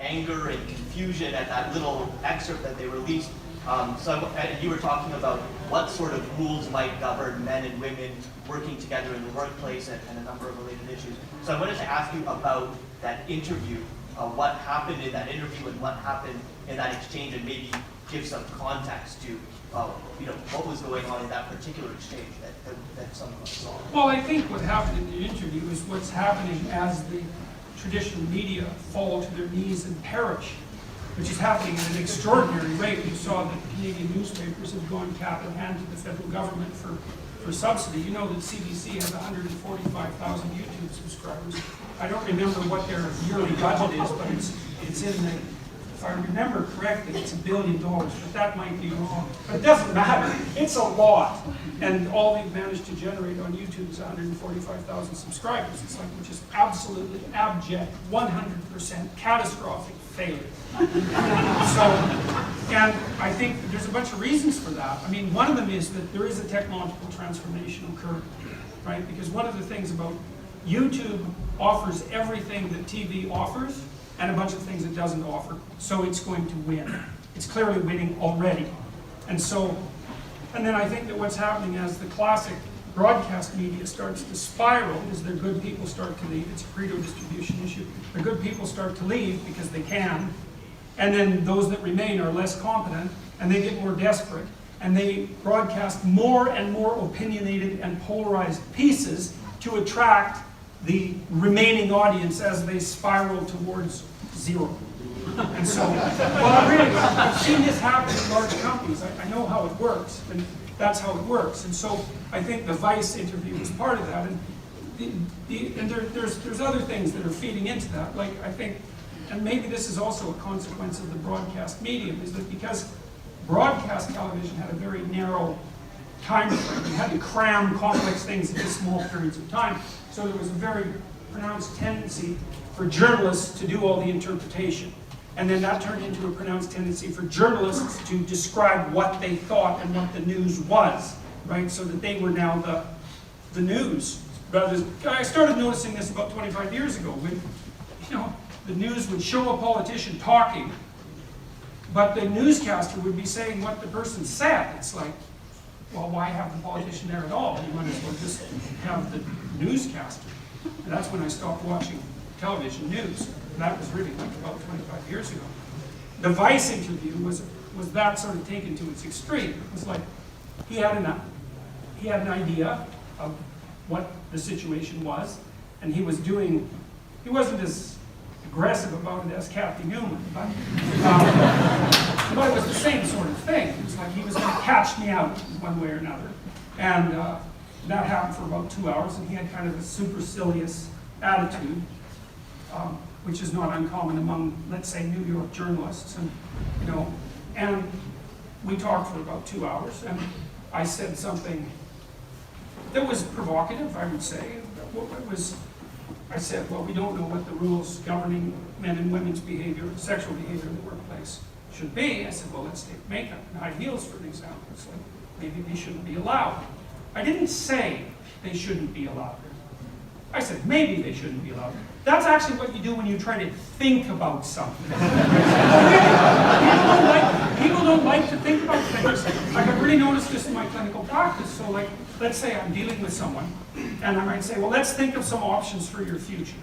anger and confusion at that little excerpt that they released. You were talking about what sort of rules might govern men and women working together in the workplace and a number of related issues. So I wanted to ask you about that interview, what happened in that interview and what happened in that exchange, and maybe give some context to what was going on in that particular exchange that some of us saw. Well, I think what happened in the interview is what's happening as the traditional media fall to their knees and perish, which is happening at an extraordinary rate. You saw that Canadian newspapers have gone cap in hand to the federal government for subsidy. You know that CBC has 145,000 YouTube subscribers. I don't remember what their yearly budget is, but it's in the, if I remember correctly, it's $1 billion, but that might be wrong. But it doesn't matter. It's a lot. And all they've managed to generate on YouTube is 145,000 subscribers. It's like, which is absolutely abject, 100% catastrophic failure. And I think there's a bunch of reasons for that. I mean, one of them is that there is a technological transformation occurring, right? Because one of the things about YouTube offers everything that TV offers, and a bunch of things it doesn't offer, so it's going to win. It's clearly winning already. And then I think that what's happening as the classic broadcast media starts to spiral is their good people start to leave. It's a Pareto distribution issue. The good people start to leave because they can, and then those that remain are less competent, and they get more desperate, and they broadcast more and more opinionated and polarized pieces to attract the remaining audience as they spiral towards zero. And so, well, really, I've seen this happen in large companies. I know how it works, and that's how it works. And so I think the Vice interview is part of that. And there's other things that are feeding into that. Like, I think, and maybe this is also a consequence of the broadcast medium, is that because broadcast television had a very narrow time frame, you had to cram complex things into small periods of time, so there was a very pronounced tendency for journalists to do all the interpretation. And then that turned into a pronounced tendency for journalists to describe what they thought and what the news was, right? So that they were now the news. I started noticing this about 25 years ago when, the news would show a politician talking, but the newscaster would be saying what the person said. It's like, well, why have the politician there at all? You might as well just have the newscaster. And that's when I stopped watching television news. And that was really like about 25 years ago. The Vice interview was that sort of taken to its extreme. It was like he had an idea of what the situation was, and he wasn't as aggressive about it as Kathy Newman, but it was the same sort of thing. It was like he was going to catch me out one way or another. And that happened for about 2 hours, and he had kind of a supercilious attitude, which is not uncommon among, let's say, New York journalists. And we talked for about 2 hours, and I said something that was provocative, I would say. I said, well, we don't know what the rules governing men and women's behavior, sexual behavior in the workplace should be. I said, well, let's take makeup and high heels for an example. It's like, maybe they shouldn't be allowed. I didn't say they shouldn't be allowed. I said, maybe they shouldn't be allowed. That's actually what you do when you try to think about something. People don't like to think about things. I have really noticed this in my clinical practice. So like, let's say I'm dealing with someone, and I might say, well, let's think of some options for your future.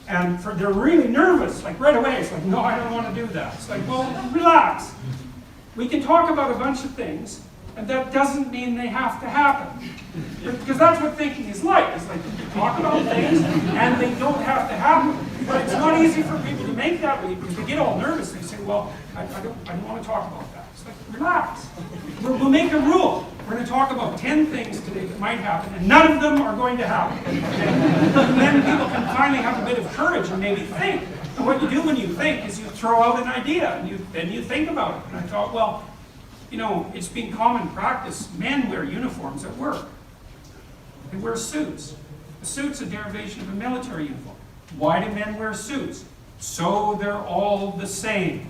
And they're really nervous, like right away. It's like, no, I don't want to do that. It's like, well, relax. We can talk about a bunch of things, and that doesn't mean they have to happen. Because that's what thinking is like. It's like you talk about things, and they don't have to happen. But it's not easy for people to make that leap because they get all nervous. They say, well, I don't want to talk about that. It's like, relax. We'll make a rule. We're going to talk about 10 things today that might happen, and none of them are going to happen. And then people can finally have a bit of courage and maybe think. And what you do when you think is you throw out an idea, and then you think about it. And I thought, well, it's been common practice. Men wear uniforms at work. They wear suits. A suit's a derivation of a military uniform. Why do men wear suits? So they're all the same.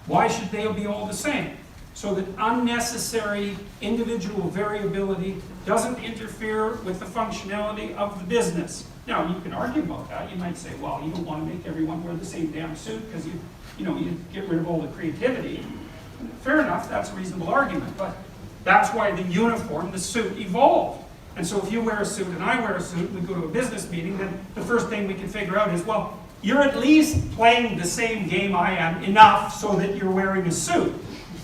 Why should they be all the same? So that unnecessary individual variability doesn't interfere with the functionality of the business. Now, you can argue about that. You might say, well, you don't want to make everyone wear the same damn suit because you get rid of all the creativity. Fair enough, that's a reasonable argument, but that's why the uniform, the suit, evolved. And so if you wear a suit and I wear a suit, we go to a business meeting, then the first thing we can figure out is, well, you're at least playing the same game I am enough so that you're wearing a suit.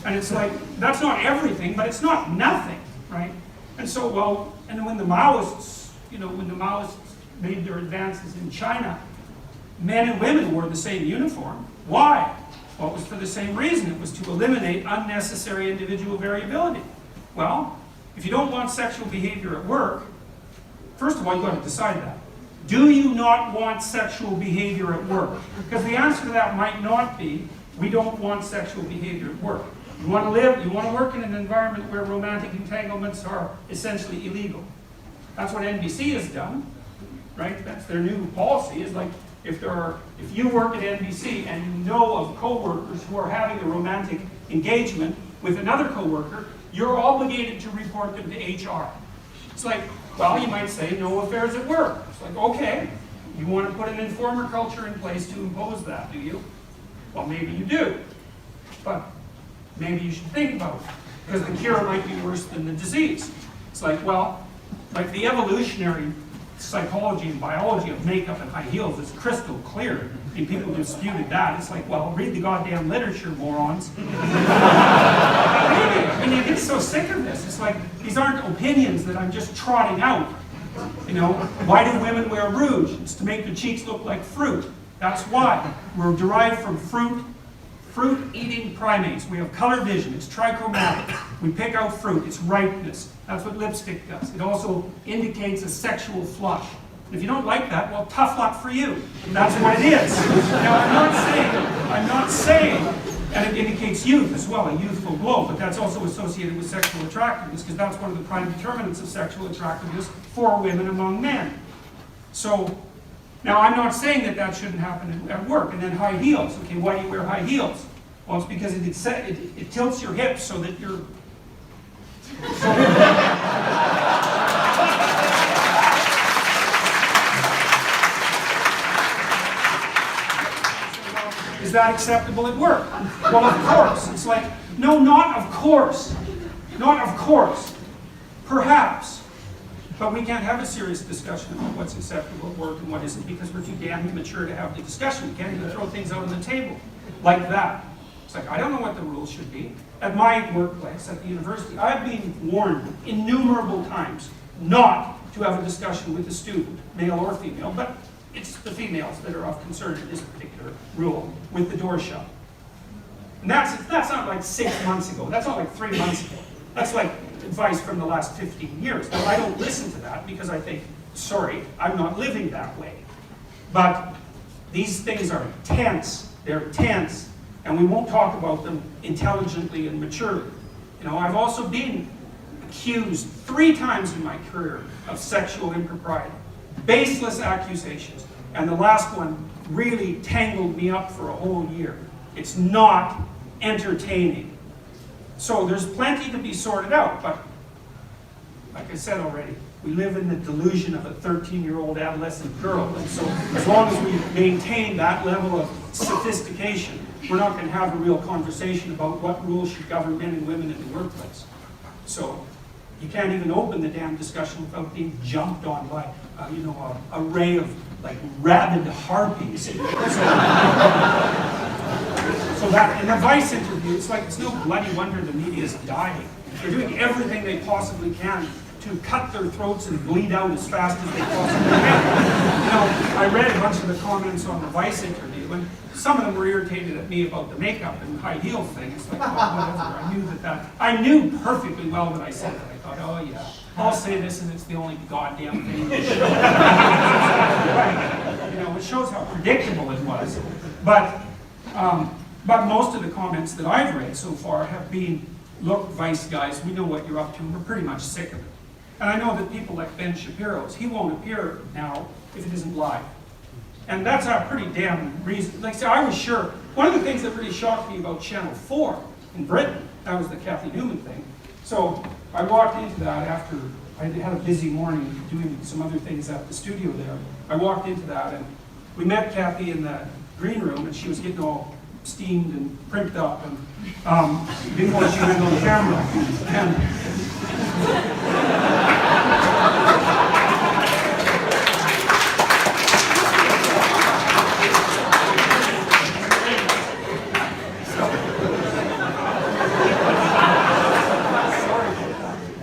And it's like, that's not everything, but it's not nothing, right? And so, well, and when the Maoists, when the Maoists made their advances in China, men and women wore the same uniform. Why? Well, it was for the same reason. It was to eliminate unnecessary individual variability. Well, if you don't want sexual behavior at work, first of all, you've got to decide that. Do you not want sexual behavior at work? Because the answer to that might not be, we don't want sexual behavior at work. You want to work in an environment where romantic entanglements are essentially illegal. That's what NBC has done, right? That's their new policy, is like, if you work at NBC and you know of coworkers who are having a romantic engagement with another coworker, you're obligated to report them to HR. It's like, well, you might say no affairs at work. It's like, okay, you want to put an informer culture in place to impose that, do you? Well, maybe you do, but maybe you should think about it, because the cure might be worse than the disease. It's like, well, like the evolutionary psychology and biology of makeup and high heels is crystal clear. I mean, people disputed that. It's like, well, read the goddamn literature, morons. I mean, you get so sick of this. It's like, these aren't opinions that I'm just trotting out. Why do women wear rouge? It's to make their cheeks look like fruit. That's why. We're derived from fruit-eating primates. We have color vision. It's trichromatic. We pick out fruit. It's ripeness. That's what lipstick does. It also indicates a sexual flush. And if you don't like that, well, tough luck for you. That's what it is. Now, I'm not saying, and it indicates youth as well, a youthful glow, but that's also associated with sexual attractiveness, because that's one of the prime determinants of sexual attractiveness for women among men. So, now I'm not saying that that shouldn't happen at work. And then high heels. Okay, why do you wear high heels? Well, it's because it tilts your hips so that you're... Is that acceptable at work? Well, of course. It's like, no, not of course. Not of course. Perhaps. But we can't have a serious discussion about what's acceptable at work and what isn't, because we're too damn immature to have the discussion. We can't even throw things out on the table like that. It's like, I don't know what the rules should be. At my workplace, at the university, I've been warned innumerable times not to have a discussion with a student, male or female, but it's the females that are of concern in this particular rule, with the door shut. And that's not like 6 months ago. That's not like 3 months ago. That's like advice from the last 15 years. Now, I don't listen to that because I think, sorry, I'm not living that way. But these things are tense. They're tense. And we won't talk about them intelligently and maturely. I've also been accused 3 times in my career of sexual impropriety. Baseless accusations. And the last one really tangled me up for a whole year. It's not entertaining. So there's plenty to be sorted out, but like I said already, we live in the delusion of a 13-year-old adolescent girl, and so as long as we maintain that level of sophistication, we're not going to have a real conversation about what rules should govern men and women in the workplace. So you can't even open the damn discussion without being jumped on by, a ray of like rabid harpies. So that in the Vice interview, it's like, it's no bloody wonder the media is dying. They're doing everything they possibly can to cut their throats and bleed out as fast as they possibly can. I read a bunch of the comments on the Vice interview, and some of them were irritated at me about the makeup and high heel thing. It's like, well, whatever. I knew perfectly well what I said. I thought, oh yeah, I'll say this, and it's the only goddamn thing. Right. It shows how predictable it was. But most of the comments that I've read so far have been, look, Vice guys, we know what you're up to, and we're pretty much sick of it. And I know that people like Ben Shapiro's, he won't appear now if it isn't live. And that's a pretty damn reason. Like I said, I was sure, one of the things that really shocked me about Channel 4 in Britain, that was the Kathy Newman thing. So I walked into that after I had a busy morning doing some other things at the studio there. I walked into that and we met Kathy in the green room and she was getting all steamed and primped up and before she went on camera. And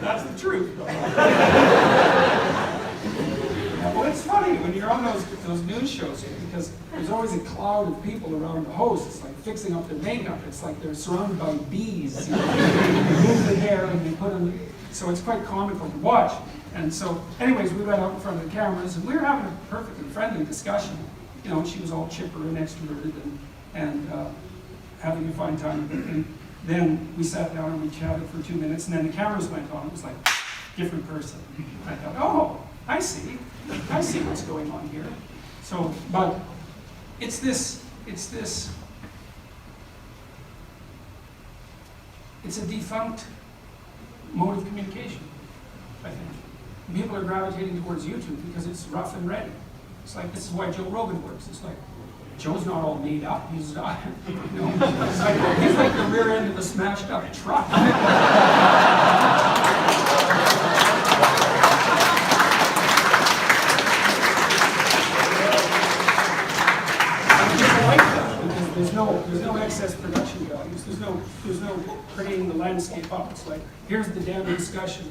that's the truth. Well, it's funny when you're on those news shows because there's always a cloud of people around the host. It's like fixing up their makeup. It's like they're surrounded by bees. You know? They move the hair and they put them. So it's quite comical to watch. And so, anyways, we went out in front of the cameras and we were having a perfectly friendly discussion. You know, she was all chipper and extroverted and having a fine time. And then we sat down and we chatted for 2 minutes, and then the cameras went on. It was like different person. I thought, oh, I see what's going on here. So, but it's a defunct mode of communication, I think. People are gravitating towards YouTube because it's rough and ready. It's like, this is why Joe Rogan works. It's like, Joe's not all made up. He's not, you know, he's like the rear end of a smashed up truck. I like that because there's no excess production values. There's no creating the landscape up. It's like, here's the damn discussion,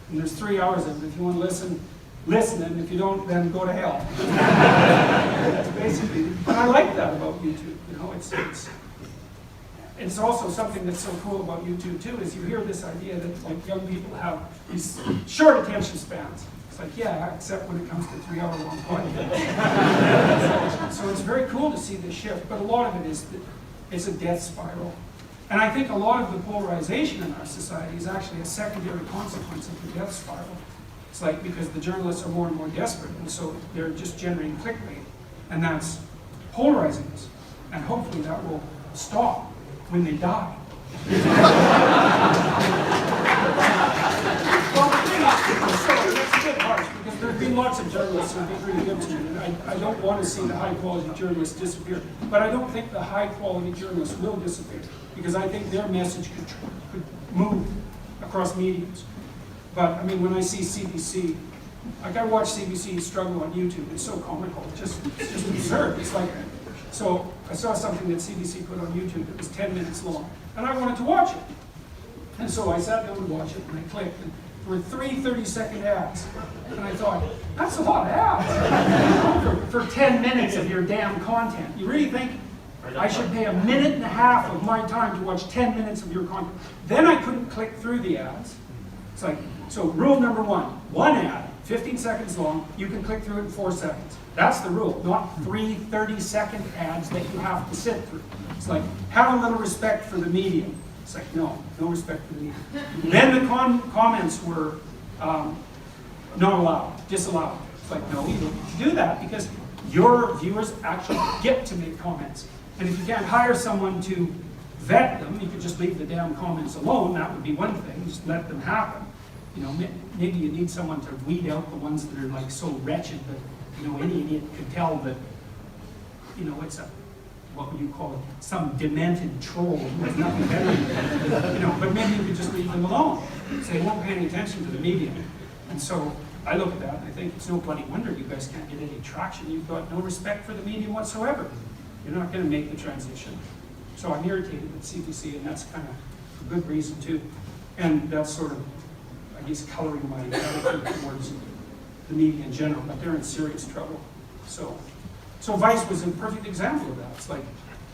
and there's 3 hours of it. If you want to listen, and if you don't, then go to hell. That's basically, but I like that about YouTube, you know, it's also something that's so cool about YouTube too, is you hear this idea that like young people have these short attention spans. It's like, yeah, except when it comes to 3 hour long podcasts. So it's very cool to see this shift, but a lot of it is that it's a death spiral. And I think a lot of the polarization in our society is actually a secondary consequence of the death spiral. It's like because the journalists are more and more desperate, and so they're just generating clickbait, and that's polarizing us. And hopefully that will stop when they die. Well, sorry, that's a bit harsh, because there have been lots of journalists who have been really good to me, and I don't want to see the high-quality journalists disappear, but I don't think the high-quality journalists will disappear, because I think their message could move across mediums. But, I mean, when I see CBC, like I watch CBC struggle on YouTube, it's so comical, it's just absurd. It's like, so I saw something that CBC put on YouTube that was 10 minutes long, and I wanted to watch it. And so I sat down to watch it, and I clicked, and there were 3 30-second ads. And I thought, that's a lot of ads for 10 minutes of your damn content. You really think I should pay 1.5 minutes of my time to watch 10 minutes of your content? Then I couldn't click through the ads. It's like, so rule number one ad, 15 seconds long, you can click through it in 4 seconds. That's the rule, not 3 30-second ads that you have to sit through. It's like, have a little respect for the medium. It's like, no respect for the medium. Then the comments were not allowed, disallowed. It's like, no, you don't need to do that because your viewers actually get to make comments. And if you can't hire someone to vet them, you could just leave the damn comments alone. That would be one thing, just let them happen. You know, maybe you need someone to weed out the ones that are like so wretched that, you know, any idiot could tell that, you know, it's a, what would you call it, some demented troll who has nothing better to do, you know, but maybe you could just leave them alone. So they won't pay any attention to the media. And so I look at that and I think it's no bloody wonder you guys can't get any traction. You've got no respect for the media whatsoever. You're not going to make the transition. So I'm irritated with CBC, and that's kind of a good reason too. And that's sort of, I guess, coloring my attitude towards the media in general, but they're in serious trouble. So Vice was a perfect example of that. It's like,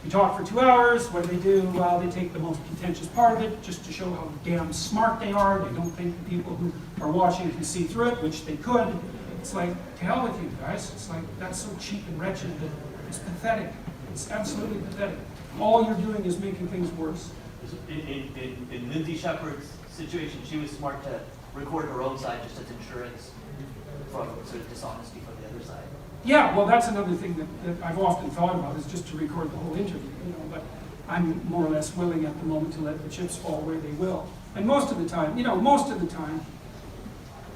you talk for 2 hours, what do? Well, they take the most contentious part of it just to show how damn smart they are. They don't think the people who are watching can see through it, which they could. It's like, to hell with you guys. It's like, that's so cheap and wretched that it's pathetic. It's absolutely pathetic. All you're doing is making things worse. In Lindsay Shepard's situation, she was smart to record her own side just as insurance from sort of dishonesty from the other side. Yeah, well, that's another thing that I've often thought about, is just to record the whole interview, you know, but I'm more or less willing at the moment to let the chips fall where they will. And most of the time,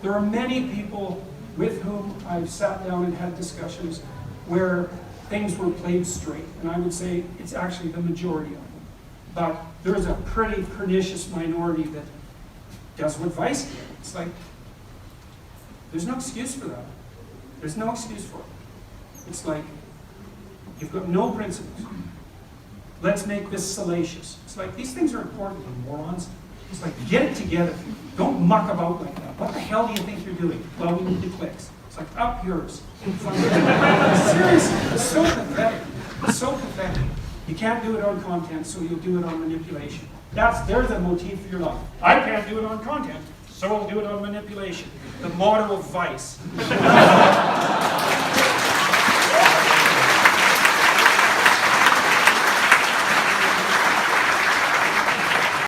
There are many people with whom I've sat down and had discussions where things were played straight, and I would say it's actually the majority of them. But there's a pretty pernicious minority that does what Vice did. It's like, there's no excuse for that. There's no excuse for it. It's like, you've got no principles. Let's make this salacious. It's like, these things are important, you morons. It's like, get it together. Don't muck about like that. What the hell do you think you're doing? Well, we need the clicks. It's like, up yours. Seriously, it's so pathetic. It's so pathetic. You can't do it on content, so you'll do it on manipulation. There's a motif for your life. I can't do it on content, so I'll do it on manipulation. The motto of Vice.